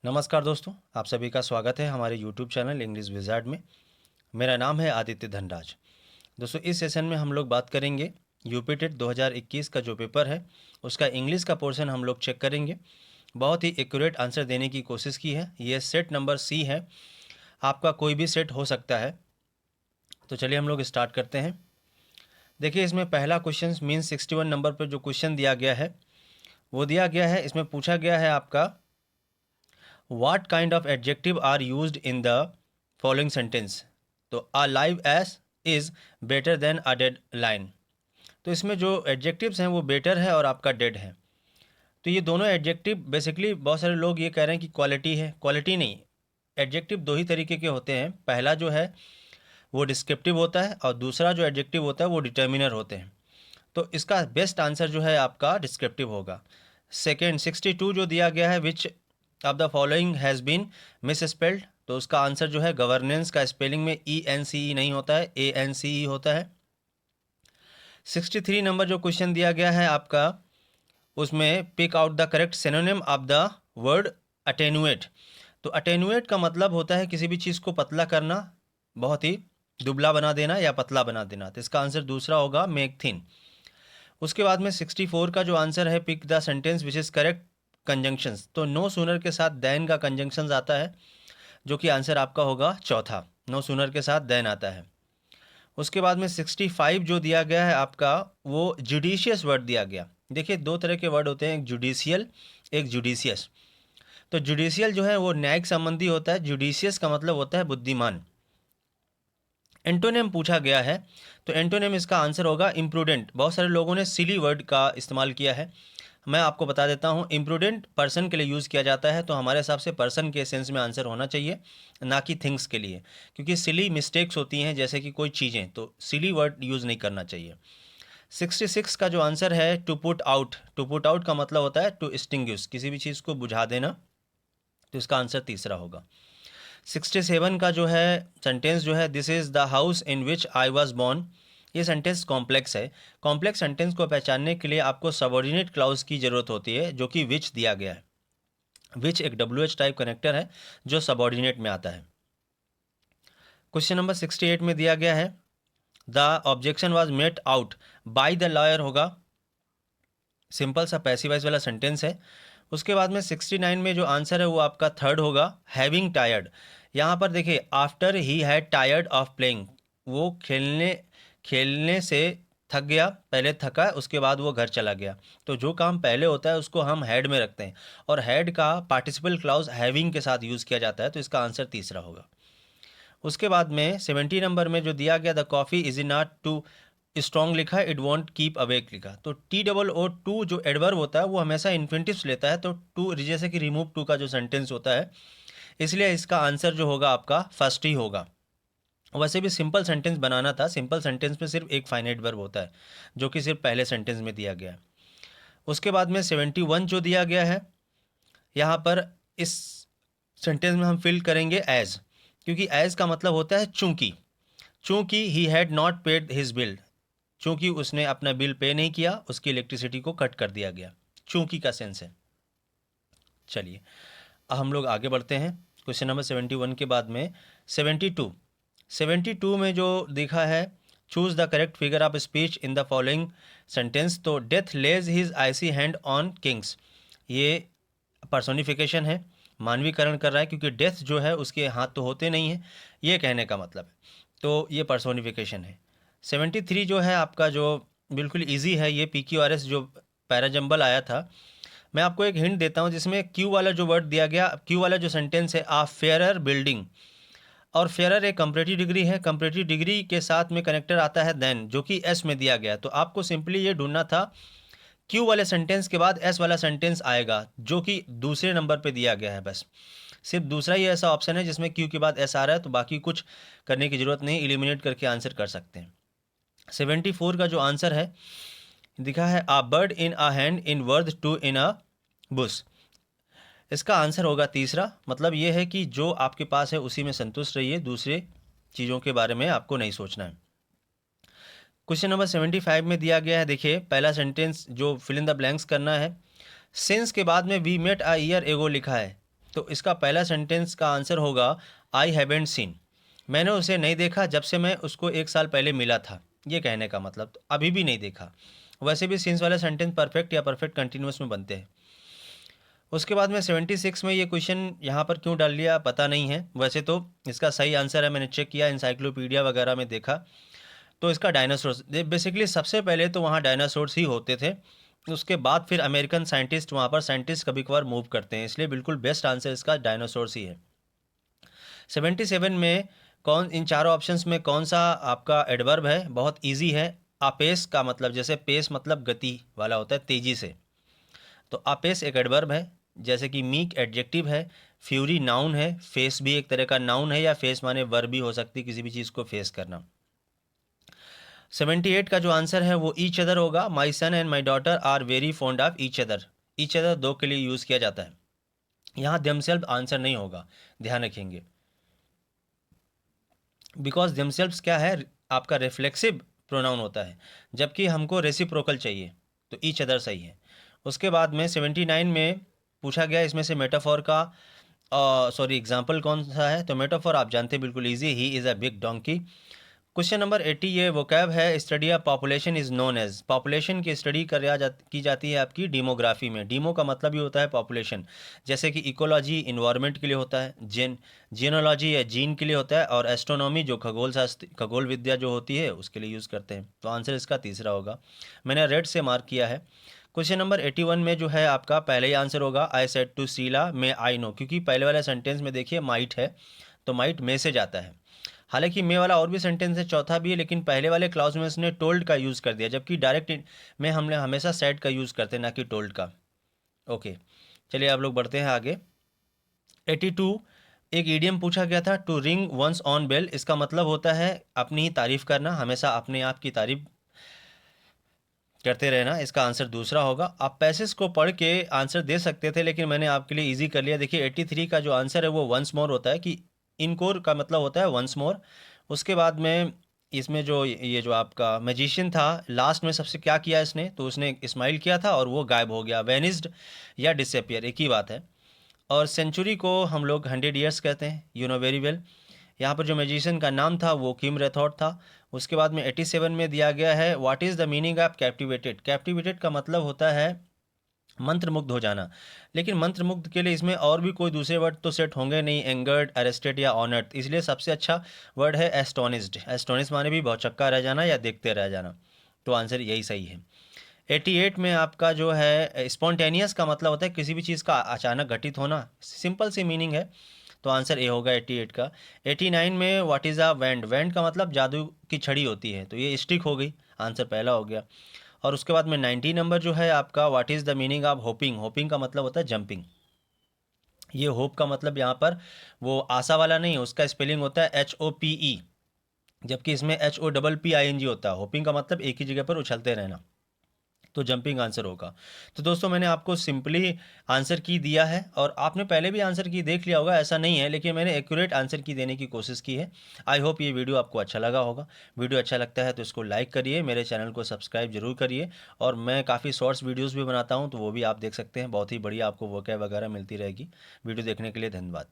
नमस्कार दोस्तों, आप सभी का स्वागत है हमारे यूट्यूब चैनल इंग्लिश विज़ार्ड में। मेरा नाम है आदित्य धनराज। दोस्तों, इस सेशन में हम लोग बात करेंगे यूपी टेट 2021 का जो पेपर है उसका इंग्लिश का पोर्शन हम लोग चेक करेंगे। बहुत ही एक्यूरेट आंसर देने की कोशिश की है। ये सेट नंबर सी है, आपका कोई भी सेट हो सकता है। तो चलिए हम लोग स्टार्ट करते हैं। देखिए, इसमें पहला क्वेश्चन मीन्स 61 नंबर पर जो क्वेश्चन दिया गया है वो दिया गया है। इसमें पूछा गया है आपका What kind of adjective are used in the following sentence? तो a live ass is better than a dead lion। तो इसमें जो एडजेक्टिव्स हैं वो बेटर है और आपका डेड है। तो ये दोनों एडजेक्टिव बेसिकली बहुत सारे लोग ये कह रहे हैं कि क्वालिटी है। क्वालिटी नहीं, एडजेक्टिव दो ही तरीके के होते हैं। पहला जो है वो डिस्क्रिप्टिव होता है और दूसरा जो एडजेक्टिव होता है वो डिटर्मिनर होते हैं। तो इसका बेस्ट आंसर जो है आपका डिस्क्रिप्टिव होगा। सेकेंड 62 जो दिया गया है, which of the following has been misspelled, तो उसका आंसर जो है गवर्नेंस का स्पेलिंग में ENCE नहीं होता है, ANCE होता है। 63 नंबर जो क्वेश्चन दिया गया है आपका, उसमें pick out the correct synonym of the word attenuate. तो अटेनुएट का मतलब होता है किसी भी चीज़ को पतला करना, बहुत ही दुबला बना देना या पतला बना देना। तो इसका आंसर दूसरा होगा मेक थिन। उसके बाद में 64 का जो आंसर है, pick the sentence which is correct conjunctions. तो नो सूनर के साथ दैन का कंजंक्शंस आता है, जो कि आंसर आपका होगा चौथा। नो सूनर के साथ दैन आता है। उसके बाद में 65 जो दिया गया है आपका, वो जुडिशियस वर्ड दिया गया। देखिए, दो तरह के वर्ड होते हैं, एक जुडिशियल, एक जुडिशियस। तो जुडिशियल जो है वो न्यायिक संबंधी होता है, जुडिशियस का मतलब होता है बुद्धिमान। एंटोनिम पूछा गया है, तो एंटोनिम इसका आंसर होगा इम्प्रूडेंट। बहुत सारे लोगों ने सिली वर्ड का इस्तेमाल किया है, मैं आपको बता देता हूँ। इम्प्रूडेंट पर्सन के लिए यूज़ किया जाता है, तो हमारे हिसाब से पर्सन के सेंस में आंसर होना चाहिए, ना कि थिंग्स के लिए, क्योंकि सिली मिस्टेक्स होती हैं जैसे कि कोई चीज़ें, तो सिली वर्ड यूज़ नहीं करना चाहिए। 66 का जो आंसर है to put out, to put out का मतलब होता है टू एक्सटिंग्विश, किसी भी चीज़ को बुझा देना, तो इसका आंसर तीसरा होगा। 67 का जो है सेंटेंस जो है, this is the house in which I was born, ये सेंटेंस कॉम्प्लेक्स है। कॉम्प्लेक्स सेंटेंस को पहचानने के लिए आपको सबऑर्डिनेट क्लाउज की ज़रूरत होती है, जो कि विच दिया गया है। विच एक WH टाइप कनेक्टर है जो सबऑर्डिनेट में आता है। क्वेश्चन नंबर 68 में दिया गया है, the objection was met out by the lawyer होगा। सिंपल सा पैसिवाइज वाला सेंटेंस है। उसके बाद में 69 में जो आंसर है वो आपका थर्ड होगा, हैविंग टायर्ड। यहाँ पर देखिए, after he had tired of playing, वो खेलने खेलने से थक गया, पहले थका, उसके बाद वो घर चला गया। तो जो काम पहले होता है उसको हम हैड में रखते हैं, और हैड का पार्टिसिपल क्लाउज हैविंग के साथ यूज़ किया जाता है, तो इसका आंसर तीसरा होगा। उसके बाद में 70 नंबर में जो दिया गया, the coffee is not too strong लिखा है, इट वॉन्ट कीप अवेक लिखा। तो TOO जो एडवर्ब होता है वो हमेशा इन्फिनिटिव्स लेता है, तो टू जैसे कि रिमूव टू का जो सेंटेंस होता है, इसलिए इसका आंसर जो होगा आपका फर्स्ट ही होगा। वैसे भी सिंपल सेंटेंस बनाना था, सिंपल सेंटेंस में सिर्फ एक फाइनाइट वर्ब होता है, जो कि सिर्फ पहले सेंटेंस में दिया गया है। उसके बाद में 71 जो दिया गया है, यहाँ पर इस सेंटेंस में हम फिल करेंगे एज, क्योंकि एज का मतलब होता है चूंकि। चूंकि he had not paid his bill, चूंकि उसने अपना बिल पे नहीं किया, उसकी इलेक्ट्रिसिटी को कट कर दिया गया, चूंकि का सेंस है। चलिए, अब हम लोग आगे बढ़ते हैं। क्वेश्चन नंबर 71 के बाद में 72 में जो दिखा है, choose the correct figure of speech in the following sentence. तो death lays his icy hand on kings, ये पर्सोनिफिकेशन है, मानवीकरण कर रहा है, क्योंकि डेथ जो है उसके हाथ तो होते नहीं हैं, ये कहने का मतलब है, तो ये पर्सोनिफिकेशन है। 73 जो है आपका, जो बिल्कुल इजी है, ये PQRS जो पैराजम्बल आया था। मैं आपको एक हिंट देता हूँ, जिसमें क्यू वाला जो वर्ड दिया गया, क्यू वाला जो सेंटेंस है, आ फेयरर बिल्डिंग, और फेयरर एक कंपैरेटिव डिग्री है, कंपैरेटिव डिग्री के साथ में कनेक्टर आता है देन, जो कि एस में दिया गया। तो आपको सिंपली ये ढूंढना था, क्यू वाले सेंटेंस के बाद एस वाला सेंटेंस आएगा, जो कि दूसरे नंबर पे दिया गया है। बस सिर्फ दूसरा ही ऐसा ऑप्शन है जिसमें क्यू के बाद एस आ रहा है, तो बाकी कुछ करने की ज़रूरत नहीं, एलिमिनेट करके आंसर कर सकते हैं। 74 का जो आंसर है दिखा है, a bird in a hand in worth two in a bush, इसका आंसर होगा तीसरा। मतलब ये है कि जो आपके पास है उसी में संतुष्ट रहिए, दूसरे चीज़ों के बारे में आपको नहीं सोचना है। क्वेश्चन नंबर 75 में दिया गया है, देखिए पहला सेंटेंस जो फिल इन द ब्लैंक्स करना है, सिंस के बाद में we met a year ago लिखा है, तो इसका पहला सेंटेंस का आंसर होगा आई हैवेंट सीन, मैंने उसे नहीं देखा जब से मैं उसको 1 साल पहले मिला था, ये कहने का मतलब, तो अभी भी नहीं देखा। वैसे भी सीन्स वाले सेंटेंस परफेक्ट या परफेक्ट कंटिन्यूस में बनते हैं। उसके बाद में 76 में ये क्वेश्चन यहाँ पर क्यों डाल लिया पता नहीं है, वैसे तो इसका सही आंसर है, मैंने चेक किया इंसाइक्लोपीडिया वगैरह में देखा, तो इसका डायनासोर्स, बेसिकली सबसे पहले तो वहाँ डायनासोर्स ही होते थे, उसके बाद फिर अमेरिकन साइंटिस्ट वहाँ पर साइंटिस्ट कभी कभार मूव करते हैं, इसलिए बिल्कुल बेस्ट आंसर इसका डायनासोर्स ही है। 77 में कौन, इन चारों ऑप्शंस में कौन सा आपका एडवर्ब है, बहुत इजी है। आपेस का मतलब, जैसे पेस मतलब गति वाला होता है, तेजी से, तो आपेस एक एडवर्ब है। जैसे कि मीक एडजेक्टिव है, फ्यूरी नाउन है, फेस भी एक तरह का नाउन है, या फेस माने वर्ब भी हो सकती है, किसी भी चीज़ को फेस करना। 78 का जो आंसर है वो ईच अदर होगा। My son and my daughter are very fond of each other. Each other दो के लिए यूज़ किया जाता है, यहाँ देमसेल्फ आंसर नहीं होगा, ध्यान रखेंगे, बिकॉज देमसेल्व्स क्या है, आपका रिफ्लेक्सिव प्रोनाउन होता है, जबकि हमको रेसिप्रोकल चाहिए, तो ईच अदर सही है। उसके बाद में 79 में पूछा गया इसमें से मेटाफॉर का सॉरी एग्जाम्पल कौन सा है, तो मेटाफॉर आप जानते हैं बिल्कुल easy, he is a big donkey. Question number 80 ये वोकैब है, study of population is known as, population की स्टडी की जाती है आपकी डेमोग्राफी में। डीमो का मतलब ही होता है पॉपुलेशन, जैसे कि इकोलॉजी इन्वायरमेंट के लिए होता है, जीनोलॉजी या जीन के लिए होता है, और एस्ट्रोनॉमी जो खगोल शास्त्र खगोल विद्या जो होती है उसके लिए यूज़ करते हैं, तो आंसर इसका तीसरा होगा, मैंने रेड से मार्क किया है। क्वेश्चन नंबर 81 में जो है आपका पहले ही आंसर होगा I said to Sheila may I know, क्योंकि पहले वाले सेंटेंस में देखिए माइट है, तो माइट मे से जाता है। हालांकि मे वाला और भी सेंटेंस है, चौथा भी है, लेकिन पहले वाले क्लाउज में उसने टोल्ड का यूज़ कर दिया, जबकि डायरेक्ट में हमने हमेशा सेड का यूज़ करते हैं, ना कि टोल्ड का। ओके, चलिए आप लोग बढ़ते हैं आगे। 82 एक ईडियम पूछा गया था, to ring once on bell, इसका मतलब होता है अपनी ही तारीफ करना, हमेशा अपने आप की तारीफ करते रहना, इसका आंसर दूसरा होगा। आप पैसेज को पढ़ के आंसर दे सकते थे, लेकिन मैंने आपके लिए इजी कर लिया। देखिए 83 का जो आंसर है वो वंस मोर होता है, कि इनकोर का मतलब होता है वंस मोर। उसके बाद में इसमें जो ये जो आपका मैजिशियन था, लास्ट में सबसे क्या किया इसने, तो उसने स्माइल किया था और वो गायब हो गया, वेनिस्ड या डिसअपियर एक ही बात है। और सेंचुरी को हम लोग 100 ईयर्स कहते हैं, यू नो वेरी वेल। यहाँ पर जो मैजिशियन का नाम था वो किम रेथॉर्ड था। उसके बाद में 87 में दिया गया है, what is the meaning of captivated. Captivated का मतलब होता है मंत्रमुग्ध हो जाना, लेकिन मंत्रमुग्ध के लिए इसमें और भी कोई दूसरे वर्ड तो सेट होंगे नहीं, एंगर्ड, अरेस्टेड या ऑनर्ड, इसलिए सबसे अच्छा वर्ड है एस्टोनिस्ड। एस्टोनिस माने भी भौचक्का रह जाना या देखते रह जाना, तो आंसर यही सही है। 88 में आपका जो है स्पॉन्टेनियस का मतलब होता है किसी भी चीज़ का अचानक घटित होना, सिंपल सी मीनिंग है, तो आंसर ए होगा 88 का। 89 में what is a wand, wand का मतलब जादू की छड़ी होती है, तो ये स्टिक हो गई, आंसर पहला हो गया। और उसके बाद में 90 नंबर जो है आपका, what is the meaning of hopping, hopping का मतलब होता है जंपिंग। ये होप का मतलब यहाँ पर वो आशा वाला नहीं, उसका स्पेलिंग होता है HOPE, जबकि इसमें HOPPING होता है। होपिंग का मतलब एक ही जगह पर उछलते रहना, तो जंपिंग आंसर होगा। तो दोस्तों मैंने आपको सिंपली आंसर की दिया है, और आपने पहले भी आंसर की देख लिया होगा, ऐसा नहीं है, लेकिन मैंने एक्यूरेट आंसर की देने की कोशिश की है। आई होप ये वीडियो आपको अच्छा लगा होगा। वीडियो अच्छा लगता है तो इसको लाइक करिए, मेरे चैनल को सब्सक्राइब जरूर करिए, और मैं काफ़ी शॉर्ट्स वीडियोज़ भी बनाता हूँ, तो वो भी आप देख सकते हैं, बहुत ही बढ़िया आपको वोकैब वगैरह मिलती रहेगी। वीडियो देखने के लिए धन्यवाद।